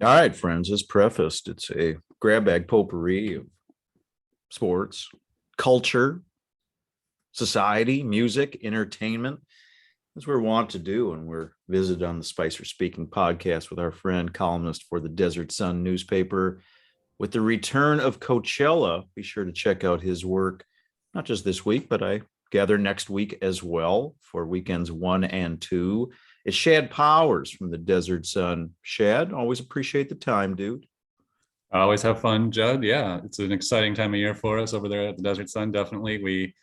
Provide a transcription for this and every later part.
All right, friends, as prefaced, it's a grab bag potpourri of sports, culture, society, music, entertainment. As we're wont to do when we're visited on the Spicer Speaking podcast with our friend, columnist for the Desert Sun newspaper. With the return of Coachella, be sure to check out his work, not just this week, but I gather next week as well for weekends 1 and 2. It's Shad Powers from the Desert Sun. Shad, always appreciate the time, dude. I always have fun, Judd. Yeah, it's an exciting time of year for us over there at the Desert Sun. Definitely, we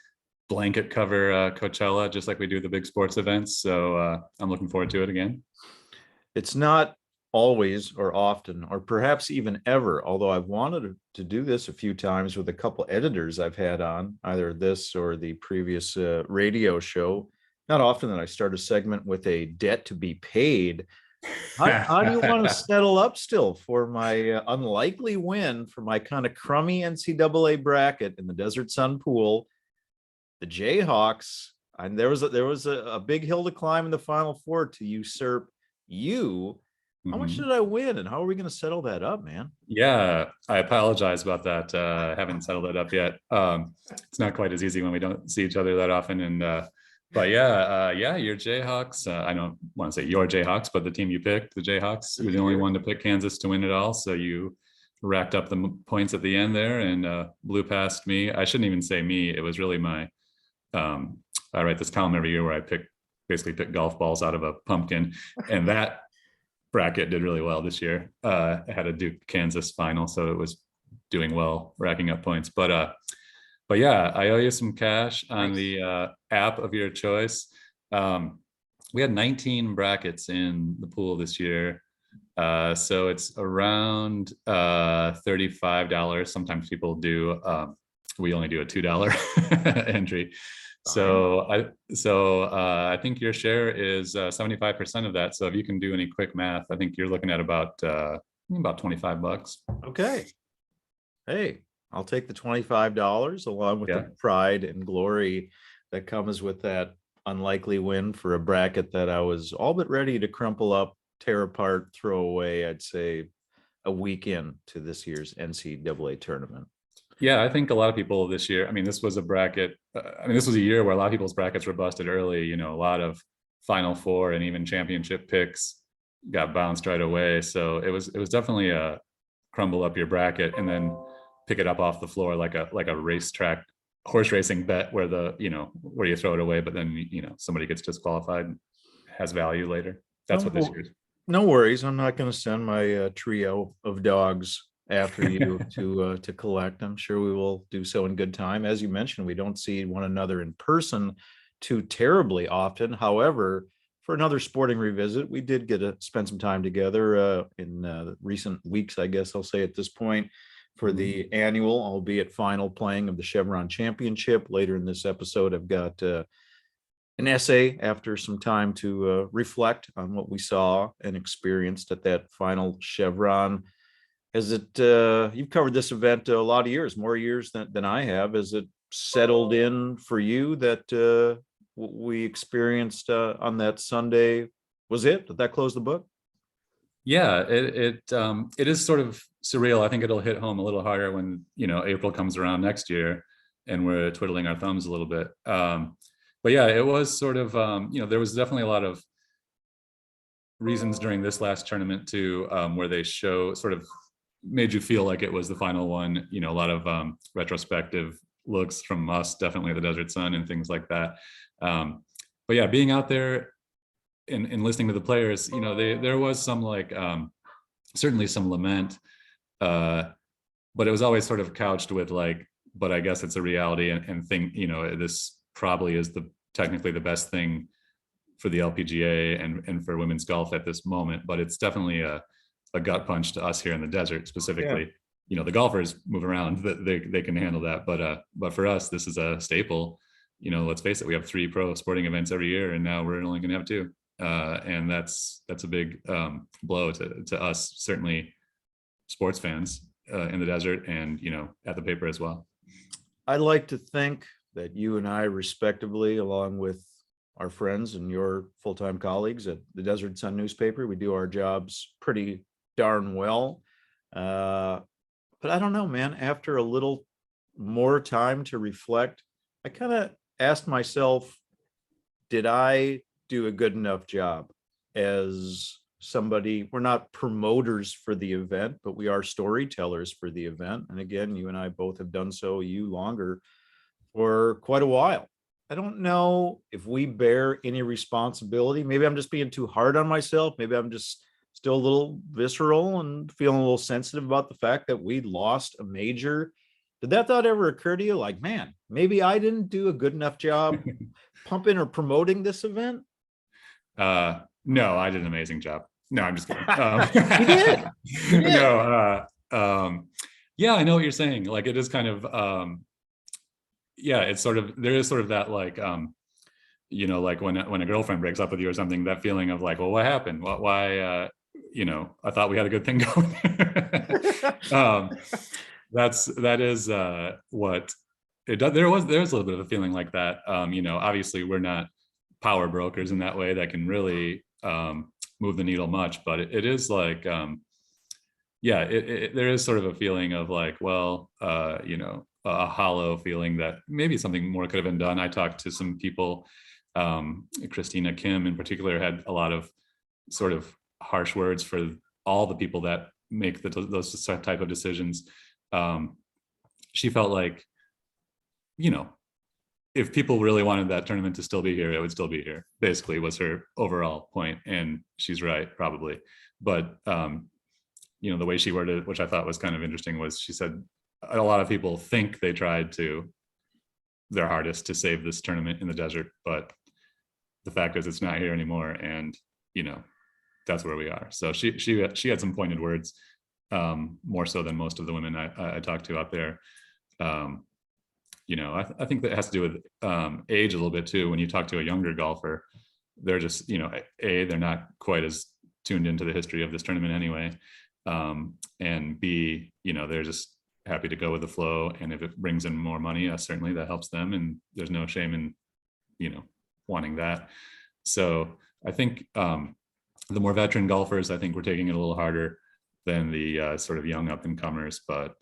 blanket cover Coachella just like we do the big sports events. So I'm looking forward to it again. It's not always or often or perhaps even ever, although I've wanted to do this a few times with a couple editors I've had on either this or the previous radio show. Not often that I start a segment with a debt to be paid. How do you want to settle up still for my unlikely win for my kind of crummy NCAA bracket in the Desert Sun pool? The Jayhawks, and there was a big hill to climb in the Final Four to usurp you. How much Mhm. did I win, and how are we going to settle that up, man? Yeah, I apologize about that. I haven't settled it up yet. It's not quite as easy when we don't see each other that often. But yeah, your Jayhawks. I don't want to say your Jayhawks, but the team you picked, the Jayhawks, you were the only one to pick Kansas to win it all. So you racked up the points at the end there and blew past me. I shouldn't even say me. It was really my. I write this column every year where I basically pick golf balls out of a pumpkin, and that bracket did really well this year. It had a Duke Kansas final, so it was doing well, racking up points. But yeah, I owe you some cash on Nice. the app of your choice. We had 19 brackets in the pool this year. So it's around $35. Sometimes people do. We only do a $2 entry. Fine. So I think your share is 75% of that. So if you can do any quick math, I think you're looking at about $25. Okay. Hey, I'll take the $25 along with the Yeah. pride and glory that comes with that unlikely win for a bracket that I was all but ready to crumple up, tear apart, throw away, I'd say a week in to this year's NCAA tournament. Yeah, I think a lot of people this year, I mean, this was a bracket. I mean, this was a year where a lot of people's brackets were busted early. A lot of Final Four and even championship picks got bounced right away. So it was definitely a crumble up your bracket and then pick it up off the floor like a racetrack horse racing bet where where you throw it away, but then somebody gets disqualified and has value later. That's what this No, year's. no worries. I'm not going to send my trio of dogs after you to collect. I'm sure we will do so in good time. As you mentioned, we don't see one another in person too terribly often. However, for another sporting revisit, we did get to spend some time together in recent weeks, I guess I'll say at this point, for Mhm. the annual, albeit final playing of the Chevron Championship. Later in this episode, I've got an essay after some time to reflect on what we saw and experienced at that final Chevron. Has it, you've covered this event a lot of years, more years than I have. Has it settled in for you that what we experienced on that Sunday was it? Did that close the book? Yeah, it is sort of surreal. I think it'll hit home a little harder when April comes around next year, and we're twiddling our thumbs a little bit. But yeah, it was sort of there was definitely a lot of reasons during this last tournament too, where they show sort of made you feel like it was the final one. A lot of retrospective looks from us, definitely the Desert Sun and things like that. But yeah, being out there and listening to the players, there was some certainly some lament, uh, but it was always sort of couched with but I guess it's a reality and think, this probably is technically the best thing for the LPGA and for women's golf at this moment, but it's definitely a gut punch to us here in the desert Yeah. specifically. The golfers move around, they can handle that, but for us, this is a staple. Let's face it, we have 3 pro sporting events every year, and now we're only going to have 2. And that's a big blow to us, certainly sports fans in the desert, and at the paper as well. I'd like to think that you and I, respectively, along with our friends and your full-time colleagues at the Desert Sun newspaper, we do our jobs pretty darn well. But I don't know, man. After a little more time to reflect, I kind of asked myself, did I do a good enough job as somebody? We're not promoters for the event, but we are storytellers for the event. And again, you and I both have done so, you longer, for quite a while. I don't know if we bear any responsibility. Maybe I'm just being too hard on myself. Maybe I'm just still a little visceral and feeling a little sensitive about the fact that we lost a major. Did that thought ever occur to you? Like, man, maybe I didn't do a good enough job pumping or promoting this event? No, I did an amazing job. No, I'm just kidding. You did. You did. No, yeah, I know what you're saying. Like, it is kind of, yeah, it's sort of, there is sort of that, like, you know, like when a girlfriend breaks up with you or something, that feeling of like, well, what happened? Why, you know, I thought we had a good thing going. That is what it does. There's a little bit of a feeling like that. You know, obviously we're not power brokers in that way that can really move the needle much, but it is like, yeah, there is sort of a feeling of like, well, you know, a hollow feeling that maybe something more could have been done. I talked to some people, Christina Kim in particular had a lot of sort of harsh words for all the people that make those type of decisions. She felt like, you know, if people really wanted that tournament to still be here, it would still be here, basically, was her overall point. And she's right, probably. But, you know, the way she worded it, which I thought was kind of interesting, was she said, a lot of people think they tried their hardest to save this tournament in the desert, but the fact is it's not here anymore. And, you know, that's where we are. So she had some pointed words, more so than most of the women I talked to out there. You know, I think that has to do with age a little bit too. When you talk to a younger golfer, they're just, you know, they're not quite as tuned into the history of this tournament anyway. And B, you know, they're just happy to go with the flow. And if it brings in more money, certainly that helps them. And there's no shame in, you know, wanting that. So I think the more veteran golfers, I think we're taking it a little harder than the sort of young up and comers. But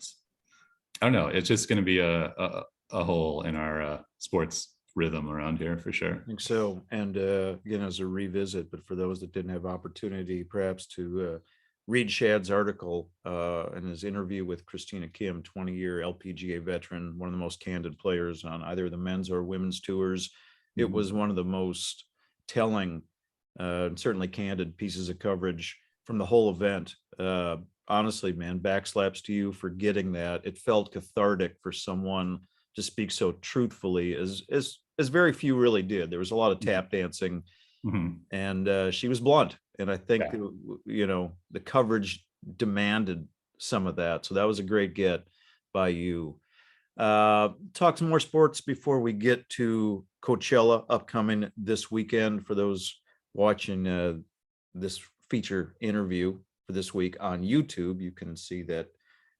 I don't know, it's just going to be a hole in our sports rhythm around here for sure. I think so. And again, as a revisit, but for those that didn't have opportunity perhaps to read Shad's article and his interview with Christina Kim, 20-year LPGA veteran, one of the most candid players on either the men's or women's tours. It was one of the most telling, certainly candid pieces of coverage from the whole event. Honestly, man, backslaps to you for getting that. It felt cathartic for someone to speak so truthfully, as very few really did. There was a lot of tap dancing, and she was blunt. And I think, you know, the coverage demanded some of that. So that was a great get by you. Talk some more sports before we get to Coachella upcoming this weekend. For those watching this feature interview for this week on YouTube, you can see that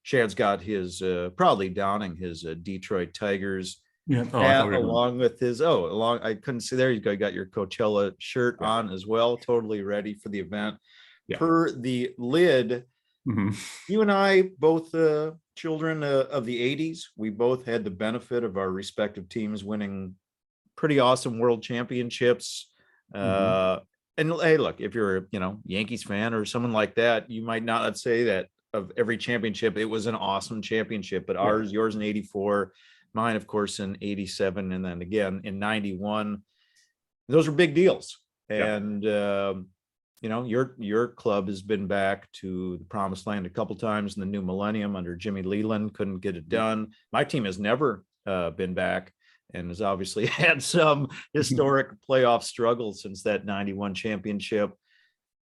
Shad's got his proudly donning his Detroit Tigers hat, along with his I couldn't see there. You got your Coachella shirt on as well, totally ready for the event. Per the lid, you and I both children of the 80s. We both had the benefit of our respective teams winning pretty awesome world championships. And hey, look, if you're a, you know, Yankees fan or someone like that, you might not say that of every championship it was an awesome championship, but yours in 84, mine of course in 87, and then again in 91. Those were big deals. And you know, your club has been back to the promised land a couple times in the new millennium under Jimmy Leland, couldn't get it done. My team has never been back, and has obviously had some historic playoff struggles since that 91 championship.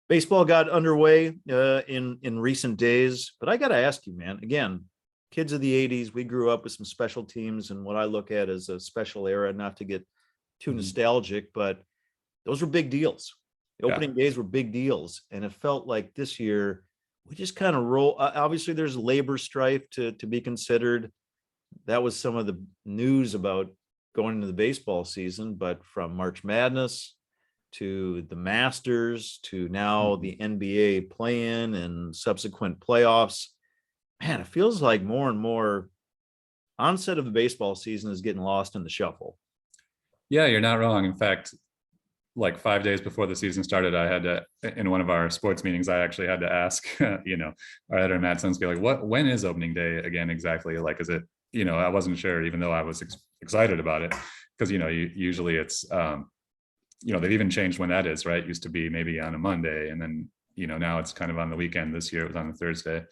Baseball got underway in recent days, but I got to ask you, man, again, kids of the 80s, we grew up with some special teams and what I look at as a special era, not to get too nostalgic, but those were big deals. The opening days were big deals. And it felt like this year, we just kind of roll. Obviously, there's labor strife to be considered. That was some of the news about going into the baseball season, but from March Madness to the Masters to now the NBA play-in and subsequent playoffs. Man, it feels like more and more onset of the baseball season is getting lost in the shuffle. Yeah, you're not wrong. In fact, like 5 days before the season started, I had to, in one of our sports meetings, I actually had to ask, our editor Matt Sensky, like, when is opening day again exactly? Like, is it, I wasn't sure, even though I was excited about it, because usually it's, they've even changed when that is, right? It used to be maybe on a Monday, and then now it's kind of on the weekend. This year it was on a Thursday.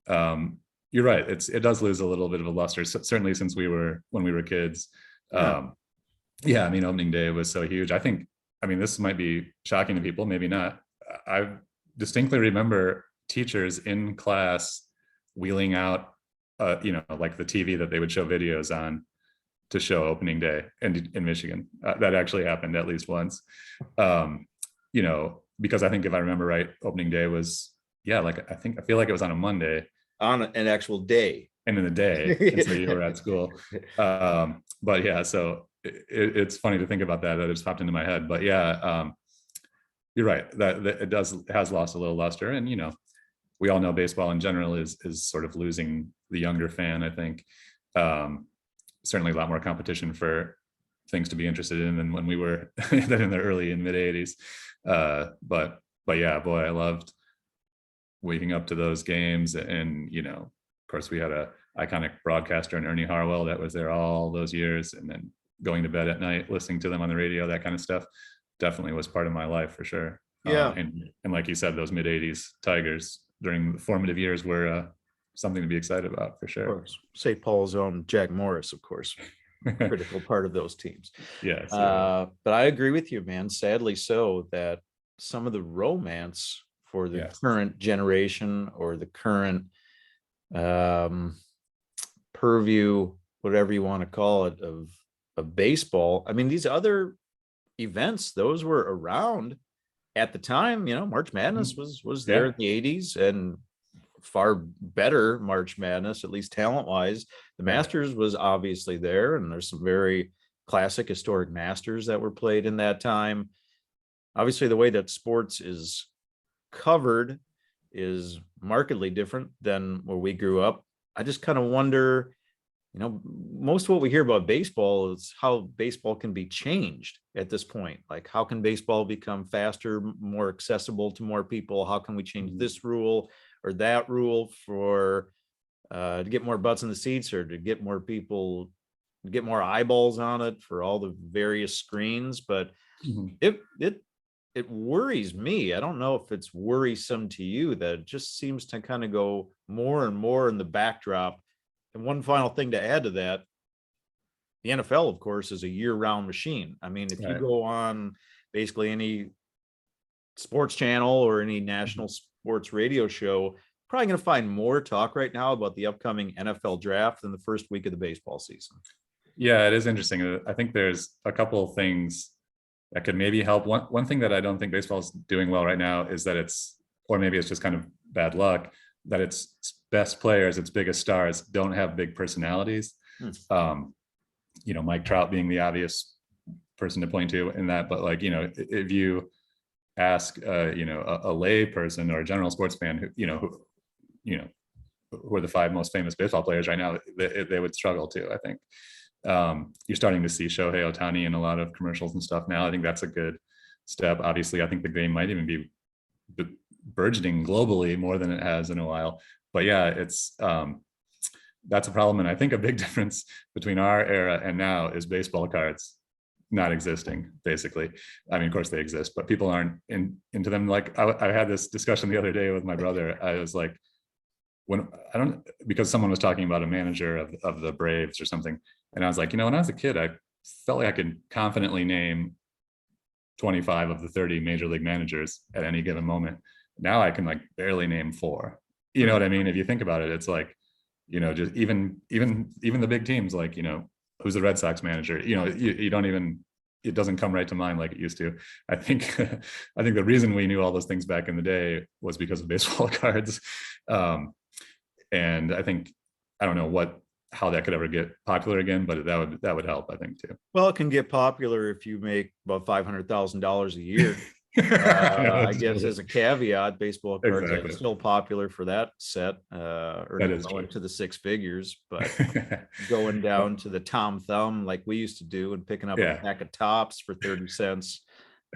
You're right. It does lose a little bit of a luster, certainly since when we were kids. Yeah, I mean, opening day was so huge. I mean, this might be shocking to people, maybe not. I distinctly remember teachers in class wheeling out, like the TV that they would show videos on to show opening day in Michigan. That actually happened at least once. Because I think if I remember right, opening day was, I feel like it was on a Monday. On an actual day. And in the day, and so you were at school. But yeah, so it's funny to think about that it just popped into my head. But yeah, you're right, that it has lost a little luster. And we all know baseball in general is sort of losing the younger fan, I think. Certainly a lot more competition for things to be interested in than when we were than in the early and mid 80s. But yeah, boy, I loved waking up to those games. And of course we had a iconic broadcaster in Ernie Harwell that was there all those years, and then going to bed at night listening to them on the radio, that kind of stuff definitely was part of my life for sure. Yeah. And like you said, those mid 80s Tigers during the formative years were something to be excited about for sure. Of course. St. Paul's own Jack Morris, of course, critical part of those teams. Yes. But I agree with you, man. Sadly so, that some of the romance for the current generation or the current purview, whatever you want to call it, of baseball. I mean, these other events, those were around at the time. March Madness was there in the 80s, and far better March Madness, at least talent wise. The Masters was obviously there, and there's some very classic historic Masters that were played in that time. Obviously, the way that sports is covered is markedly different than where we grew up. I just kind of wonder, most of what we hear about baseball is how baseball can be changed at this point. Like, how can baseball become faster, more accessible to more people? How can we change this rule or that rule for to get more butts in the seats, or to get more people, get more eyeballs on it for all the various screens? But it worries me. I don't know if it's worrisome to you that it just seems to kind of go more and more in the backdrop. And one final thing to add to that, the NFL, of course, is a year-round machine. I mean, if you go on basically any sports channel or any national sports radio show, probably going to find more talk right now about the upcoming NFL draft than the first week of the baseball season. Yeah, it is interesting. I think there's a couple of things that could maybe help. One thing that I don't think baseball is doing well right now is that or maybe it's just kind of bad luck, that its best players, its biggest stars, don't have big personalities. Mike Trout being the obvious person to point to in that, but if you ask a lay person or a general sports fan who are the 5 most famous baseball players right now, they would struggle too, I think. You're starting to see Shohei Ohtani in a lot of commercials and stuff now. I think that's a good step. Obviously, I think the game might even be burgeoning globally more than it has in a while. But yeah, that's a problem. And I think a big difference between our era and now is baseball cards not existing, basically. I mean, of course they exist, but people aren't into them. Like I had this discussion the other day with my brother. I was like, because someone was talking about a manager of the Braves or something. And I was like, when I was a kid, I felt like I could confidently name 25 of the 30 major league managers at any given moment. Now I can barely name 4. You know what I mean? If you think about it, it's like, just even the big teams, who's the Red Sox manager? You don't even, it doesn't come right to mind like it used to. I think the reason we knew all those things back in the day was because of baseball cards. And I think, I don't know what how that could ever get popular again, but that would help, I think, too. Well, it can get popular if you make about $500,000 a year. I know, I that's guess true. as a caveat, baseball cards are Exactly. still popular for that set, That earning is well true. into the six figures, but going down to the Tom Thumb like we used to do and picking up a Yeah. pack of tops for 30 cents.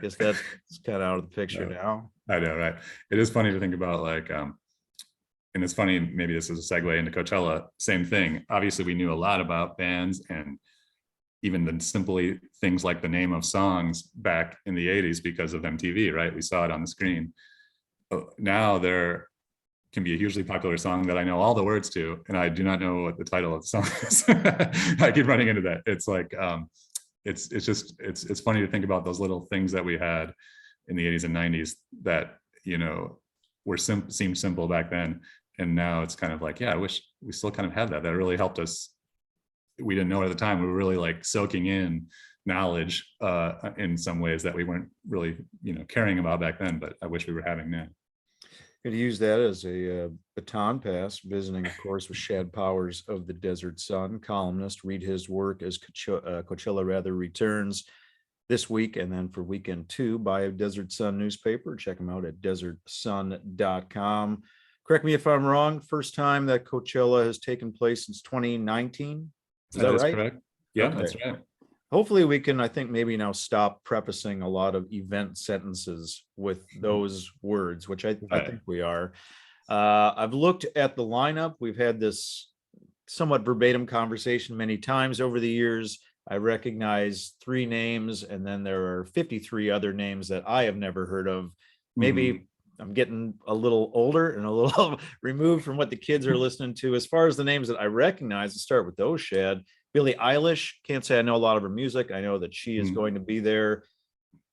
Guess that's kind of out of the picture No, now. I know, right? It is funny to think about, like, and it's funny, maybe this is a segue into Coachella, same thing. Obviously, we knew a lot about bands and even the simply things like the name of songs back in the 80s because of MTV, right? We saw it on the screen. Now there can be a hugely popular song that I know all the words to, and I do not know what the title of the song is. I keep running into that. It's like, it's funny to think about those little things that we had in the 80s and 90s that, you know, seemed simple back then. And now it's kind of like, yeah, I wish we still kind of had that. That really helped us. We didn't know it at the time. We were really like soaking in knowledge in some ways that we weren't really, you know, caring about back then, but I wish we were having now. Could use that as a baton pass, visiting, of course, with Shad Powers of the Desert Sun, columnist. Read his work as Coachella rather returns this week, and then for weekend 2, buy a Desert Sun newspaper. Check them out at desertsun.com. Correct me if I'm wrong. First time that Coachella has taken place since 2019. Is that right? Correct. Yeah, Okay. that's right. Hopefully we can, I think, maybe now stop prefacing a lot of event sentences with those words, which I Right. think we are. I've looked at the lineup. We've had this somewhat verbatim conversation many times over the years. I recognize 3 names, and then there are 53 other names that I have never heard of. Maybe I'm getting a little older and a little removed from what the kids are listening to. As far as the names that I recognize, to start with those, Shad. Billie Eilish, can't say I know a lot of her music. I know that she is going to be there.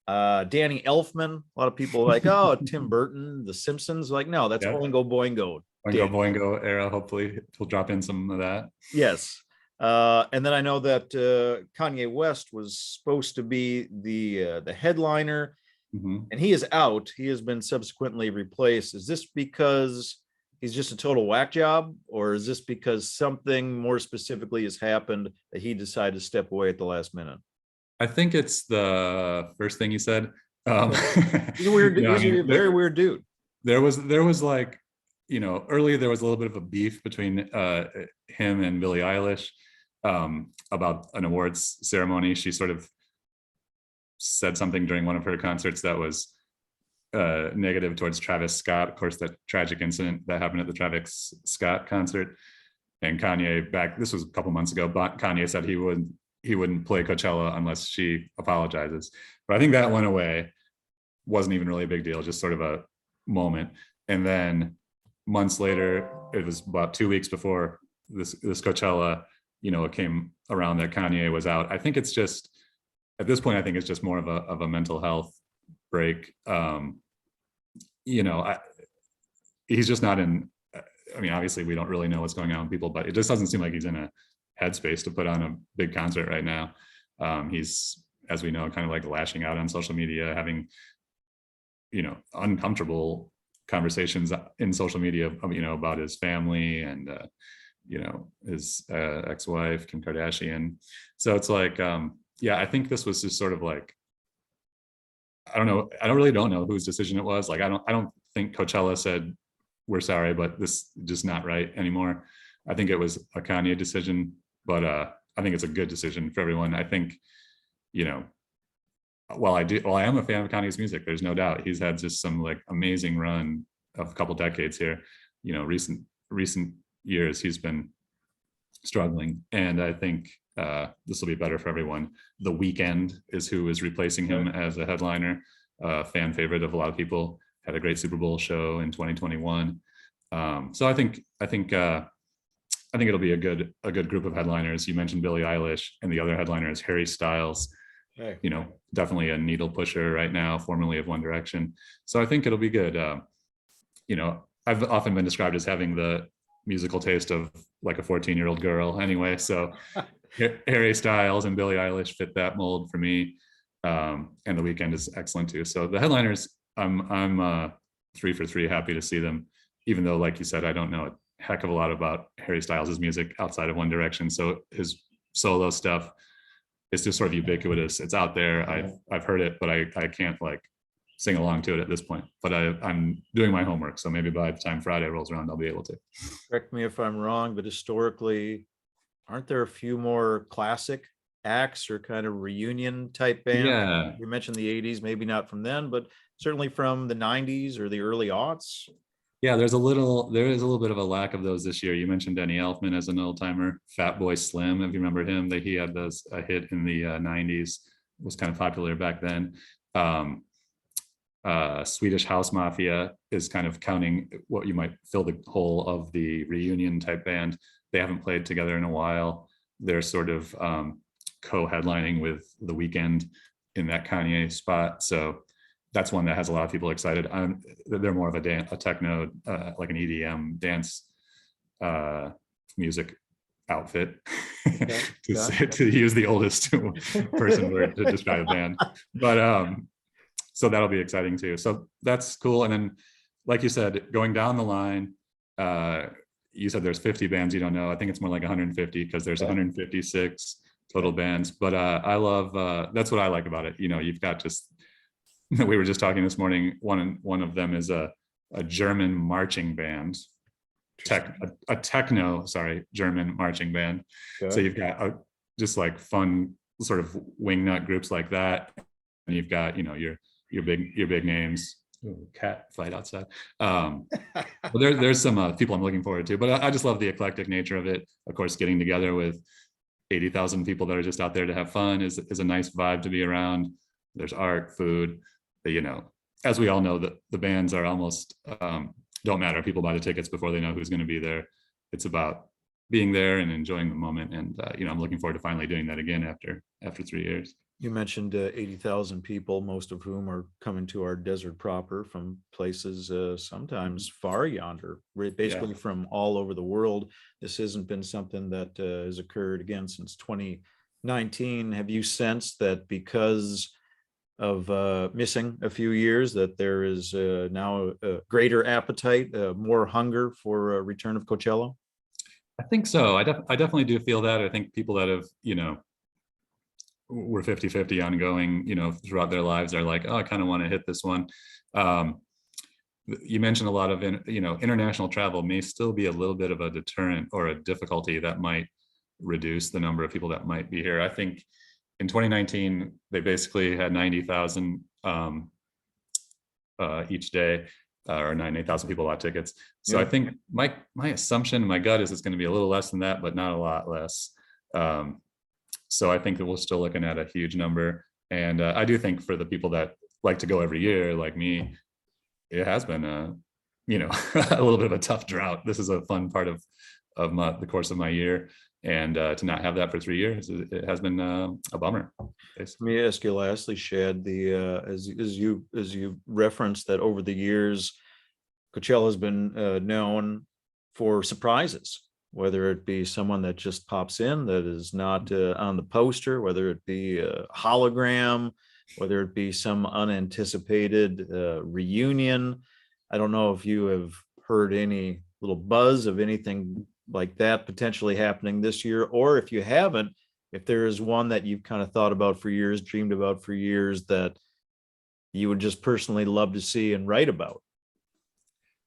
Danny Elfman, a lot of people are like, oh, Tim Burton, The Simpsons. Like, no, that's Oingo Boingo. Oingo Boingo era. Hopefully we'll drop in some of that. Yes. And then I know that Kanye West was supposed to be the headliner, and he is out. He has been subsequently replaced. Is this because he's just a total whack job, or is this because something more specifically has happened that he decided to step away at the last minute? I think it's the first thing you said. He's a weird, no, he's a very weird dude. There was like, you know, earlier there was a little bit of a beef between him and Billie Eilish about an awards ceremony. She sort of said something during one of her concerts that was negative towards Travis Scott. Of course, that tragic incident that happened at the Travis Scott concert. And Kanye, this was a couple months ago, but Kanye said he wouldn't play Coachella unless she apologizes. But I think that went away. Wasn't even really a big deal, just sort of a moment. And then months later, it was about 2 weeks before this Coachella, you know, it came around that Kanye was out. I think it's just, at this point, I think it's just more of a mental health break. You know, he's just not in, I mean, obviously we don't really know what's going on with people, but it just doesn't seem like he's in a headspace to put on a big concert right now. He's, as we know, kind of like lashing out on social media, having, you know, uncomfortable conversations in social media, you know, about his family and, you know, his ex-wife, Kim Kardashian. So it's like, yeah, I think this was just sort of like, I don't know. I don't know whose decision it was. Like, I don't think Coachella said, we're sorry, but this is just not right anymore. I think it was a Kanye decision, but I think it's a good decision for everyone. I think, you know, while I am a fan of Kanye's music, there's no doubt he's had just some like amazing run of a couple decades here. You know, recent years he's been struggling, and I think this will be better for everyone. The Weeknd is who is replacing him as a headliner, fan favorite of a lot of people. Had a great Super Bowl show in 2021. So I think it'll be a good group of headliners. You mentioned Billie Eilish, and the other headliner is Harry Styles. Hey. You know, definitely a needle pusher right now, formerly of One Direction. So I think it'll be good. You know, I've often been described as having the musical taste of like a 14-year-old girl anyway. So Harry Styles and Billie Eilish fit that mold for me. And The Weeknd is excellent too. So the headliners, I'm 3 for 3 happy to see them, even though, like you said, I don't know heck of a lot about Harry Styles' music outside of One Direction. So his solo stuff is just sort of ubiquitous. It's out there. I've heard it, but I can't like sing along to it at this point. But I'm doing my homework, so maybe by the time Friday rolls around, I'll be able to. Correct me if I'm wrong, but historically, aren't there a few more classic acts or kind of reunion type bands? Yeah, You mentioned the 80s, maybe not from then, but certainly from the 90s or the early aughts. yeah. There is a little bit of a lack of those this year. You mentioned Denny Elfman as an old timer. Fatboy Slim, if you remember him, that he had a hit in the 90s, was kind of popular back then. Swedish House Mafia is kind of counting what you might fill the hole of the reunion type band. They haven't played together in a while. They're sort of co-headlining with The Weeknd in that Kanye spot. So that's one that has a lot of people excited. They're more of a techno, like an EDM dance music outfit, to use the oldest person word to describe a band. But so that'll be exciting too. So that's cool. And then, like you said, going down the line, you said there's 50 bands you don't know. I think it's more like 150 because there's 156 total bands. But I love, that's what I like about it. You know, you've got just, we were just talking this morning, one of them is a German marching band, German marching band. So you've got just like fun sort of wingnut groups like that. And you've got, you know, your big names. Ooh, cat fight outside. But there's some people I'm looking forward to, but I just love the eclectic nature of it. Of course, getting together with 80,000 people that are just out there to have fun is a nice vibe to be around. There's art, food, you know, as we all know, that the bands are almost don't matter. People buy the tickets before they know who's going to be there. It's about being there and enjoying the moment. And you know, I'm looking forward to finally doing that again after 3 years. You mentioned 80,000 people, most of whom are coming to our desert proper from places sometimes far yonder, basically from all over the world. This hasn't been something that has occurred again since 2019. Have you sensed that because of missing a few years, that there is now a greater appetite, more hunger for a return of Coachella? I think so. I definitely do feel that. I think people that have, you know, were 50-50 ongoing, you know, throughout their lives are like, oh, I kind of want to hit this one. You mentioned a lot of, international travel may still be a little bit of a deterrent or a difficulty that might reduce the number of people that might be here. I think in 2019, they basically had 90,000 each day, or 90,000 people bought tickets. So I think my assumption, my gut is it's going to be a little less than that, but not a lot less. So I think that we're still looking at a huge number. And I do think for the people that like to go every year, like me, it has been a little bit of a tough drought. This is a fun part of the course of my year. And to not have that for 3 years, it has been a bummer. Let me ask you lastly, Shad, as you referenced that over the years, Coachella has been known for surprises, whether it be someone that just pops in that is not on the poster, whether it be a hologram, whether it be some unanticipated reunion. I don't know if you have heard any little buzz of anything like that potentially happening this year, or if you haven't, if there is one that you've kind of thought about for years, dreamed about for years, that you would just personally love to see and write about.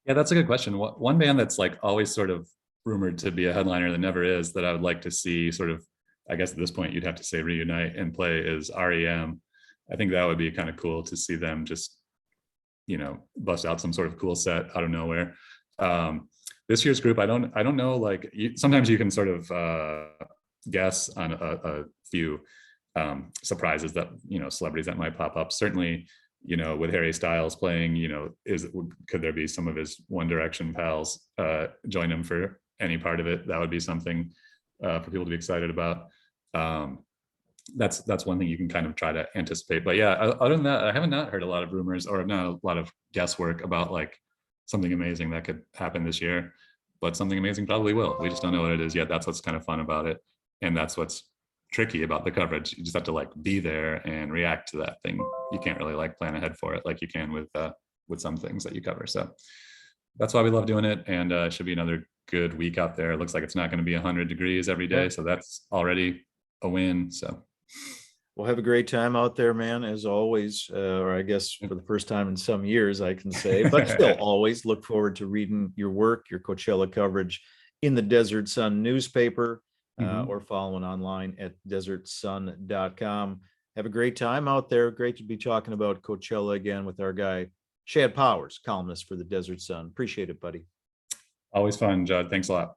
Yeah, that's a good question. One band that's like always sort of rumored to be a headliner that never is, that I would like to see sort of, I guess at this point you'd have to say reunite and play, is REM. I think that would be kind of cool to see them just, bust out some sort of cool set out of nowhere. This year's group, I don't know, like sometimes you can sort of guess on a few surprises that, celebrities that might pop up. Certainly, with Harry Styles playing, could there be some of his One Direction pals join him for any part of it? That would be something for people to be excited about. That's one thing you can kind of try to anticipate. But yeah, other than that, I haven't not heard a lot of rumors or not a lot of guesswork about like something amazing that could happen this year, but something amazing probably will. We just don't know what it is yet. That's what's kind of fun about it. And that's what's tricky about the coverage. You just have to like be there and react to that thing. You can't really like plan ahead for it like you can with some things that you cover. So that's why we love doing it. And it should be another good week out there. It looks like it's not going to be 100 degrees every day, Yeah. so that's already a win. So Well, have a great time out there, man, as always, or I guess for the first time in some years, I can say, but still always look forward to reading your work, your Coachella coverage in the Desert Sun newspaper, or following online at desertsun.com. Have a great time out there. Great to be talking about Coachella again with our guy, Shad Powers, columnist for the Desert Sun. Appreciate it, buddy. Always fun, Judd. Thanks a lot.